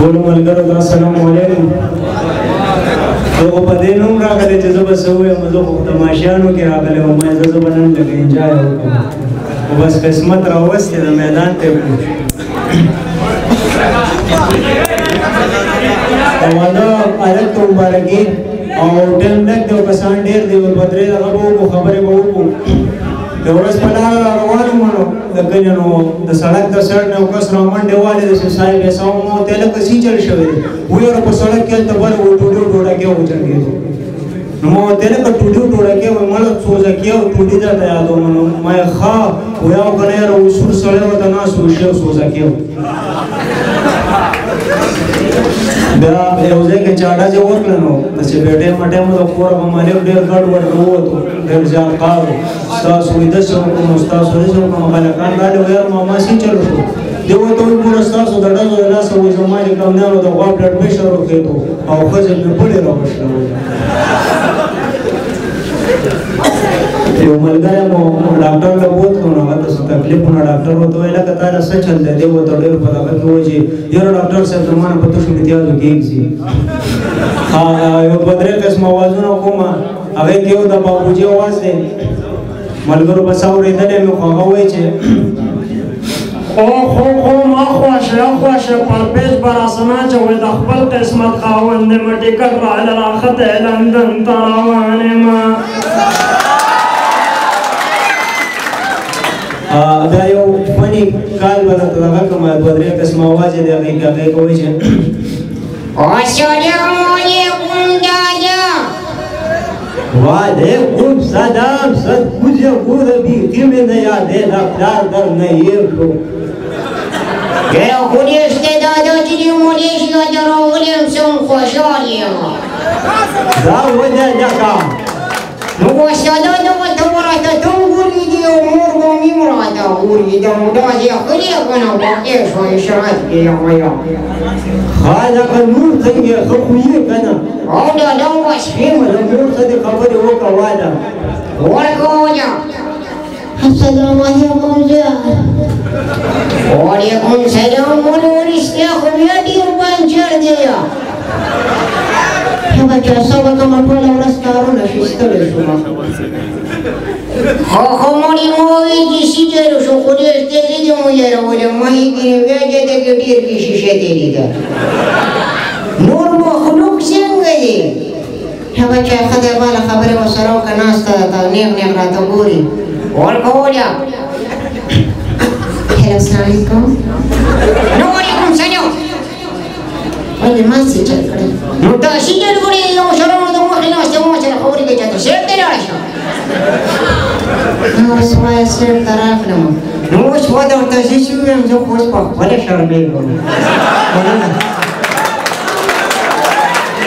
ټول ملګرو ته السلام علیکم. دغه په دې نوم راغلی چې زه به څه ووایم، زه خو تماشیانو کې راغلی وم، زه به نن لږ انجای وکړم، خو بس قسمت راوستې د میدان ته یې او واده هلک ته مبارکي او ټایم لږ دی او کسان ډېر دی، ور په درې دغه به وکړو، خبرې به وکړو. د ورځ په لاره را روان وم نو د کلي نو د سړک د سر نه یو کس را منډې والې دی چې صاحب یې څه وم ورته هلکه څه چل شوی دی؟ ویې په سړک کې هلته بل ټوډۍ ټوډکۍ وجنګېدو. نو ما ورته هلکه ټوډۍ ټوډکۍ وایي مړه سوزکۍ او ټوډۍ درته یادوم. نو ما یې ښه وایي او که نه یاره اصول سړی ورته ناست و ښې سوزکۍ و. بیا یو ځای کې چاډه چې وکړه نو چې بیټۍ مټۍ مو د کوره به مالک ډېر ګډوډ ووتو، ډېر زیات کار و. ستاسو وایي داسې وکړم او ستاسو داسې وکړم، هلکان راډې وایي یار ماما څه چل وشو؟ دې ورته وایي ګوره ستاسو د ډزو د لاسه وایي زما چې کوم دی نو د غوا بلډ پرېشر وخېدو او ښځې مې بلې راوشله وایي. یو ملګری مو ډاکټر له بوتلو نو هغه ته څه تکلیف و نو ډاکټر ورته وویل لکه تا له څه چل دی؟ دی ورته ډېر په دغه کې وایي چې یاره ډاکټر صاحب زما نه په تشو امتیازو کې ایږي. یو دوه درې قسمه اوازونه کوم، هغې کې یو د بابوجي اواز دی، ملګرو به څه اورېدلی مې خو هغه وایي چې خو ما خوښه پرپیز به راسمه چې وایي د خپل قسمت خاوند یم، ټکټ راله راختی لندن ته روان یم. دا یو فني کال به درته دغه کړم، دوه درې قسمه اواز یې دی هغې کې وایي چې السلام علیکم دادا. وعلیکم سلام سدکوزه ګوره بیخي مې نه یادې د پلار در نه هېر شو. یاره خو دې شته دادا چې دې ملیشیا ته راغلی یم څه خوشحال یم. دا وجه ډکه نو استاده دغه ته راته ته وګورېدې او مور به مې راته وګورېده نو داسې ښه دی که نه واقع شو اشارت کې یوه ښه لکه نور څنګه ښه خو یې که نه او دادا وسپې له مور څه دې خبرې وکړه واده ورکه وجه السلام علیکم زه وعلیکم سلام ولو رښتیا خو بیا ډېر بنچر دی بچه څه وکړم ټوله ورځ کارونه شي ستړی شوم خو مړي مو وویل چې سیټر شو خو ډېر تېزې دې مو یارولې ما یې ګینې بیا جده کې ډېر کې شیشه تېرې ده نور مخلوق څنګه دی ښه بچه ښه دی باله خبرې ورسره وکړه ناسته ده نیغ نیغ راته ګوري ورکوله هلو السلام علیکم نو وعلیکم سلام ولې ما سیټر کړی نو دا سیټر کړی یو سره نو د مخې ناستې ما سره خبرې کوي چاته سیټ ته لاړه شه نو اوس وایه سیټ ته راغلم نو اوس واده ورته زه چې ووایم زه خو اوس په خپله شرمېږم